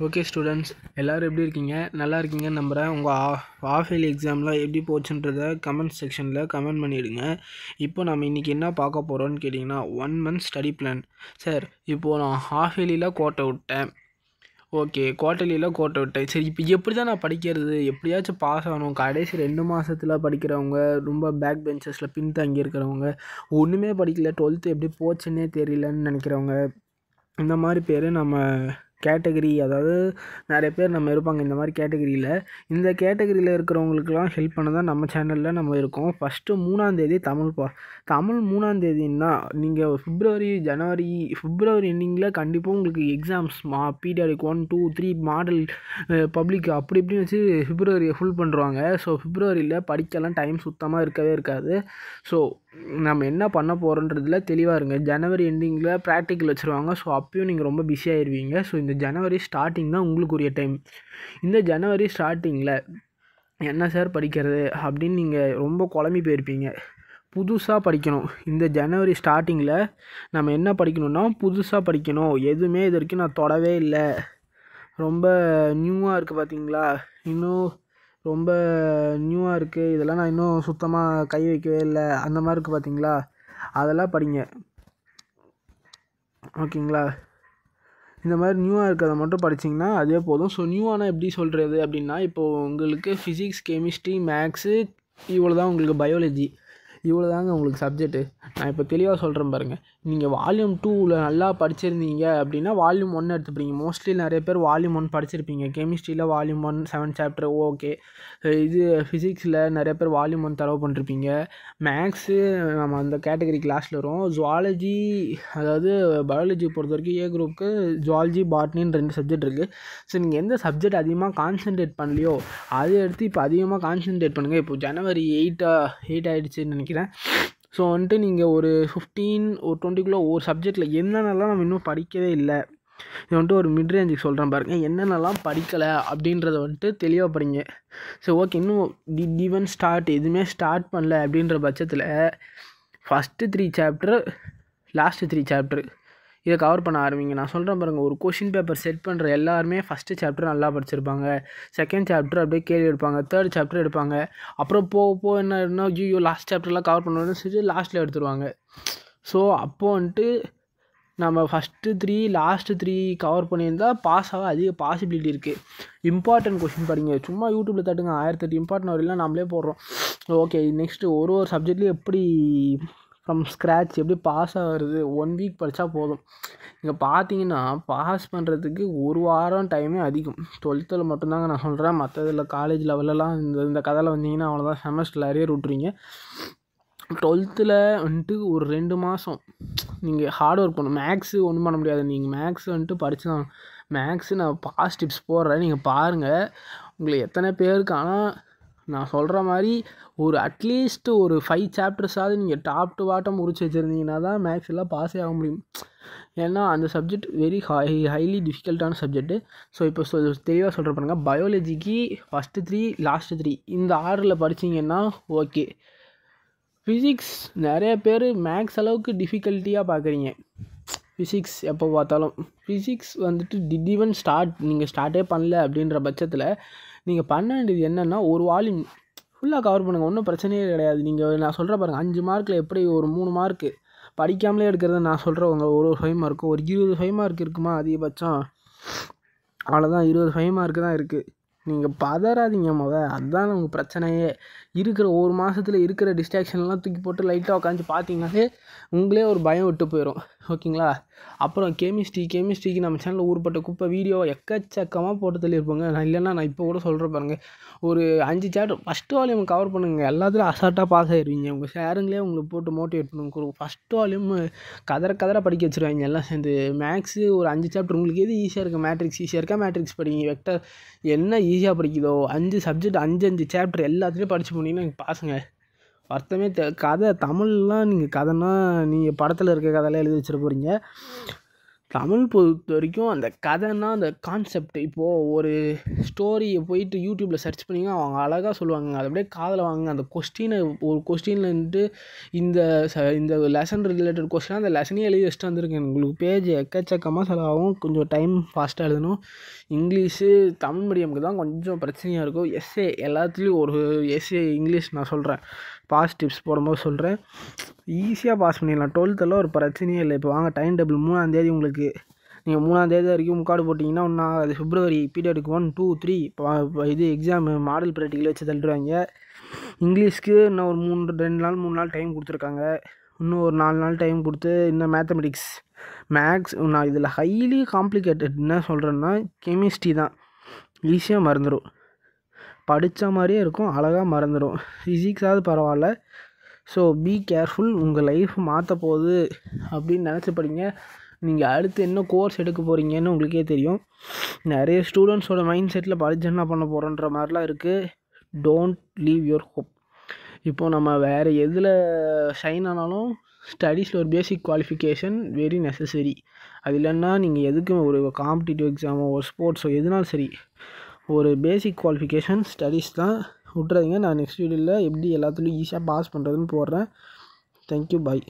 Okay students, எல்லோரும் எப்படி இருக்கீங்க? நல்லா இருக்கீங்கன்னு நம்புகிறேன். உங்கள் ஆஃப் இயர்லி எக்ஸாம்லாம் எப்படி போச்சுன்றதை கமெண்ட் செக்ஷனில் கமெண்ட் பண்ணிவிடுங்க. இப்போ நம்ம இன்றைக்கி என்ன பார்க்க போகிறோன்னு கேட்டிங்கன்னா 1 month ஸ்டடி பிளான். சார், இப்போது நான் ஹாஃப் இயர்லியில் கோட்டை விட்டேன். ஓகே, குவார்ட்டர்லியில் கோட்டை விட்டேன். சரி, இப்போ எப்படி தான் நான் படிக்கிறது? எப்படியாச்சும் பாஸ் ஆகணும். கடைசி 2 மாதத்தில் படிக்கிறவங்க, ரொம்ப பேக் பெஞ்சஸில் பின்தங்கி இருக்கிறவங்க, ஒன்றுமே படிக்கல, 12th எப்படி போச்சுன்னே தெரியலன்னு நினைக்கிறவங்க, இந்த மாதிரி பேர் நம்ம கேட்டகரி, அதாவது நிறைய பேர் நம்ம இருப்பாங்க இந்த மாதிரி கேட்டகரியில். இந்த கேட்டகரியில் இருக்கிறவங்களுக்கெல்லாம் ஹெல்ப் பண்ண தான் நம்ம சேனலில் நம்ம இருக்கோம். ஃபஸ்ட்டு 3ஆம் தேதி தமிழ் 3ஆம் தேதின்னா நீங்கள் பிப்ரவரி எண்டிங்கில் கண்டிப்பாக உங்களுக்கு எக்ஸாம்ஸ் பீரியாடிக் 1, 2, 3 மாடல் பப்ளிக் அப்படி இப்படின்னு வச்சு பிப்ரவரியை ஃபுல் பண்ணுறாங்க. ஸோ பிப்ரவரியில் படிக்கலாம் டைம் சுத்தமாக இருக்கவே இருக்காது. ஸோ நம்ம என்ன பண்ண போகிறோன்றதில் தெளிவாக இருங்க. ஜனவரி எண்டிங்கில் ப்ராக்டிக்கல் வச்சுருவாங்க. ஸோ அப்பயும் நீங்கள் ரொம்ப பிஸியாகிடுவீங்க. ஸோ இந்த ஜனவரி ஸ்டார்டிங் தான் உங்களுக்குரிய டைம். இந்த ஜனவரி ஸ்டார்டிங்கில் என்ன சார் படிக்கிறது அப்படின்னு நீங்கள் ரொம்ப குழம்பி போயிருப்பீங்க. புதுசாக படிக்கணும். இந்த ஜனவரி ஸ்டார்டிங்கில் நம்ம என்ன படிக்கணும்னா புதுசாக படிக்கணும். எதுவுமே இது வரைக்கும் நான் தொடவே இல்லை, ரொம்ப நியூவாக இருக்குது பார்த்தீங்களா, இன்னும் ரொம்ப நியூவாக இருக்குது, இதெல்லாம் நான் இன்னும் சுத்தமாக கை வைக்கவே இல்லை, அந்த மாதிரி இருக்குது பார்த்தீங்களா, அதெல்லாம் படிங்க. ஓகேங்களா? இந்த மாதிரி நியூவாக இருக்கிறத மட்டும் படிச்சிங்கன்னா அதே போதும். ஸோ நியூவானால் எப்படி சொல்கிறது அப்படின்னா, இப்போது உங்களுக்கு ஃபிசிக்ஸ், கெமிஸ்ட்ரி, மேக்ஸு, இவ்வளோ தான் உங்களுக்கு பயாலஜி, இவ்வளோ தாங்க உங்களுக்கு சப்ஜெக்ட்டு. நான் இப்போ தெளிவாக சொல்கிறேன் பாருங்கள். நீங்கள் வால்யூம் 2ல் நல்லா படிச்சிருந்தீங்க அப்படின்னா வால்யூம் 1 எடுத்துப்பீங்க. மோஸ்ட்லி நிறைய பேர் வால்யூம் 1 படிச்சிருப்பீங்க. கெமிஸ்ட்ரியில் வால்யூம் 1 7 சாப்டர் ஓகே. இது ஃபிசிக்ஸில் நிறைய பேர் வால்யூம் 1 தரவு பண்ணிருப்பீங்க. மேக்ஸு நம்ம அந்த கேட்டகரி கிளாஸில் வரும். ஜுவாலஜி, அதாவது பயாலஜி பொறுத்த வரைக்கும் ஏ குரூப்புக்கு ஜுவாலஜி, பாட்னின்னு 2 சப்ஜெக்ட் இருக்குது. ஸோ நீங்கள் எந்த சப்ஜெக்ட் அதிகமாக கான்சன்ட்ரேட் பண்ணலையோ அதை எடுத்து இப்போ அதிகமாக கான்சன்ட்ரேட் பண்ணுங்கள். இப்போ ஜனவரி 8 ஆகிடுச்சின்னு நினைக்கிறேன். ஸோ வந்துட்டு நீங்கள் ஒரு 15 ஒரு 20க்குள்ளே ஒரு சப்ஜெக்டில் என்னென்னலாம் நம்ம இன்னும் படிக்கவே இல்லை, இது வந்துட்டு ஒரு மிட் ரேஞ்சுக்கு சொல்கிறேன் பாருங்கள், என்னென்னலாம் படிக்கலை அப்படின்றத வந்துட்டு தெளிவாக படிங்க. ஸோ ஓகே, இன்னும் ஈவன் ஸ்டார்ட் எதுவுமே ஸ்டார்ட் பண்ணல அப்படின்ற பட்சத்தில் ஃபஸ்ட்டு 3 சாப்டர், லாஸ்ட்டு 3 சாப்டர் இதை கவர் பண்ண ஆரம்பிங்க. நான் சொல்கிறேன் பாருங்கள், ஒரு கொஷின் பேப்பர் செட் பண்ணுற எல்லாருமே ஃபஸ்ட்டு சாப்டர் நல்லா படிச்சிருப்பாங்க, செகண்ட் சாப்டர் அப்படியே கேள்வி எடுப்பாங்க, தேர்ட் சாப்டர் எடுப்பாங்க. அப்புறம் போக என்ன ஐயோ லாஸ்ட் சாப்டர்லாம் கவர் பண்ணணும்னு சொல்லி லாஸ்ட்டில் எடுத்துருவாங்க. ஸோ அப்போது வந்துட்டு நம்ம ஃபஸ்ட்டு 3 லாஸ்ட்டு 3 கவர் பண்ணியிருந்தால் பாஸ் ஆக அதிக பாசிபிலிட்டி இருக்குது. இம்பார்ட்டன்ட் கொஷின் படிங்க. சும்மா யூடியூப்பில் தட்டுங்க, 1008 இம்பார்ட்டன்ட் வரையிலாம் நம்மளே போடுறோம். ஓகே, நெக்ஸ்ட்டு ஒரு சப்ஜெக்ட்லேயும் எப்படி ஃப்ரம் ஸ்க்ராட்ச் எப்படி பாஸ் ஆகிறது 1 வீக் படித்தா போதும். இங்கே பார்த்தீங்கன்னா பாஸ் பண்ணுறதுக்கு 1 வாரம் டைமே அதிகம். 12th மட்டும்தாங்க நான் சொல்கிறேன். மற்றதில் காலேஜ் லெவலெலாம் இந்த கதையில் வந்தீங்கன்னா அவ்வளோதான், செமஸ்டரில் அரியர் விட்ருவீங்க. 12th வந்துட்டு ஒரு 2 மாதம் நீங்கள் ஹார்ட் ஒர்க் பண்ணணும். மேக்ஸு ஒன்றும் பண்ண முடியாது. நீங்கள் மேக்ஸ் வந்துட்டு படித்து தான், மேக்ஸு நான் பாஸ் டிப்ஸ் போடுறேன், நீங்கள் பாருங்கள். உங்களுக்கு எத்தனை பேருக்கு, ஆனால் நான் சொல்கிற மாதிரி ஒரு அட்லீஸ்ட் ஒரு 5 சாப்டர்ஸாவது நீங்கள் டாப் டு பாட்டம் முடிச்சு வச்சுருந்தீங்கன்னா தான் மேக்ஸ் எல்லாம் பாஸே ஆக முடியும். ஏன்னா அந்த சப்ஜெக்ட் வெரி ஹைலி டிஃபிகல்ட்டான சப்ஜெக்ட்டு. ஸோ இப்போ தெளிவாக சொல்கிற பாருங்க, பயாலஜிக்கு ஃபஸ்ட்டு 3 லாஸ்ட்டு 3 இந்த ஆர்டரில் படிச்சிங்கன்னா ஓகே. ஃபிசிக்ஸ் நிறைய பேர் மேக்ஸ் அளவுக்கு டிஃபிகல்ட்டியாக பார்க்குறீங்க. ஃபிசிக்ஸ் எப்போ பார்த்தாலும் ஃபிசிக்ஸ் வந்துட்டு ஈவன் நீங்கள் ஸ்டார்ட்டே பண்ணல அப்படின்ற பட்சத்தில் நீங்கள் பண்ண வேண்டியது என்னென்னா ஒரு வால்யூம் ஃபுல்லாக கவர் பண்ணுங்கள். ஒன்றும் பிரச்சனையே கிடையாது. நீங்கள் நான் சொல்கிற பாருங்கள், 5 மார்க்கில் எப்படி ஒரு 3 மார்க்கு படிக்காமலே எடுக்கிறத நான் சொல்கிறவங்க ஒரு 5 மார்க்கு, ஒரு 20 மார்க் இருக்குமா அதிகபட்சம், அவ்வளோதான். 20 மார்க்கு தான் இருக்குது. நீங்கள் பதறாதீங்க அதுதான் உங்கள் பிரச்சனையே. இருக்கிற ஒரு மாதத்தில் இருக்கிற டிஸ்ட்ராக்ஷன்லாம் தூக்கி போட்டு லைட்டாக உட்காந்து பார்த்தீங்கன்னாலே உங்களே ஒரு பயம் விட்டு போயிடும். ஓகேங்களா? அப்புறம் கெமிஸ்ட்ரிக்கு நம்ம சேனலில் ஊர்பட்ட குப்பை வீடியோ எக்கச்சக்கமாக போட்டு தள்ளியிருப்போங்க. நான் இப்போ கூட சொல்கிற பாருங்கள், ஒரு 5 சாப்டர் ஃபஸ்ட்டு வால்யூம் கவர் பண்ணுங்கள். எல்லாத்துலையும் அசால்ட்டாக பாஸ் ஆகிடுவீங்க. உங்கள் ஷேருங்களே உங்களுக்கு போட்டு மோட்டிவேட் பண்ணுங்க. ஃபஸ்ட்டு வால்யூம் கதற படிக்க வச்சுருவாங்க எல்லாம் சேர்ந்து. மேக்ஸு ஒரு 5 சாப்டர் உங்களுக்கு எது ஈஸியாக இருக்குது, மேட்ரிக்ஸ் ஈஸியாக இருக்கா, மேட்ரிக்ஸ் படிங்க. வெக்டர் என்ன ஈஸியாக படிக்குதோ 5 சப்ஜெக்ட் 5 சாப்டர் எல்லாத்துலேயும் படித்து போனீங்கன்னா எனக்கு பாசுங்க. அர்த்தமே கதை தமிழ்லாம் நீங்கள் கதைன்னா நீங்கள் படத்தில் இருக்க கதையெல்லாம் எழுதி வச்சிட போகிறீங்க. தமிழ் பொறுத்த வரைக்கும் அந்த கதைன்னா அந்த கான்செப்ட் இப்போது ஒரு ஸ்டோரியை போயிட்டு யூடியூப்பில் சர்ச் பண்ணிங்கன்னா அவங்க அழகாக சொல்லுவாங்க. அதை அப்படியே காதில் வாங்க. அந்த கொஸ்டினை ஒரு கொஸ்டினில் இருந்துட்டு இந்த லெசன் ரிலேட்டட் கொஸ்டினாக அந்த லெசனே எழுதி வச்சுட்டு வந்திருக்கேன். உங்களுக்கு பேஜ் எக்கச்சக்கமாக செலவாகும். கொஞ்சம் டைம் ஃபாஸ்ட்டாக எழுதணும். இங்கிலீஷு தமிழ் மீடியமுக்கு தான் கொஞ்சம் பிரச்சனையாக இருக்கும். எஸ்ஏ எல்லாத்துலேயும் ஒரு எஸ்ஏ இங்கிலீஷ் நான் சொல்கிறேன், பாஸ் டிப்ஸ் போடும்போது சொல்கிறேன். ஈஸியாக பாஸ் பண்ணிடலாம். 12th ஒரு பிரச்சனையே இல்லை. இப்போ வாங்க டைம் டேபிள் 3ஆந்தேதி உங்களுக்கு நீங்கள் 3ஆந்தேதி வரைக்கும் முக்காடு போட்டிங்கன்னா ஒன்றா அது February பீரியடுக்கு 1, 2, 3 இப்போ இது எக்ஸாமு மாடல் ப்ராக்டிக்கல் வச்சு தள்ளுறாங்க. இங்கிலீஷ்க்கு இன்னும் ஒரு 2 நாள் 3 நாள் டைம் கொடுத்துருக்காங்க. இன்னும் ஒரு 4 நாள் டைம் கொடுத்து இன்னும் மேத்தமெட்டிக்ஸ் மேக்ஸ் நான் இதில் ஹைலி காம்ப்ளிகேட்டட் என்ன சொல்கிறேன்னா கெமிஸ்ட்ரி தான். ஈஸியாக மறந்துடும். படித்த மாதிரியே இருக்கும், அழகாக மறந்துடும். ஃபிசிக்ஸாவது பரவாயில்ல. So be careful. உங்கள் லைஃப் மாற்ற போகுது அப்படின்னு நினச்சி படிங்க. நீங்கள் அடுத்து என்ன கோர்ஸ் எடுக்க போகிறீங்கன்னு உங்களுக்கே தெரியும். நிறைய ஸ்டூடெண்ட்ஸோட மைண்ட் செட்டில் படித்து என்ன பண்ண போகிறோன்ற மாதிரிலாம் இருக்குது. Don't leave your hope. இப்போது நம்ம வேறு எதில் ஷைன் ஆனாலும் ஸ்டடீஸில் ஒரு பேசிக் குவாலிஃபிகேஷன் வெரி நெசசரி. அது இல்லைன்னா நீங்கள் எதுக்கும் ஒரு காம்படிட்டிவ் எக்ஸாமோ ஒரு ஸ்போர்ட்ஸோ எதுனாலும் சரி, ஒரு பேசிக் குவாலிஃபிகேஷன் ஸ்டடீஸ் தான். விட்றாதீங்க. நான் நெக்ஸ்ட் வீடியோவில் எப்படி எல்லாத்துலேயும் ஈஸியாக பாஸ் பண்ணுறதுன்னு போடுறேன். தேங்க்யூ, பாய்.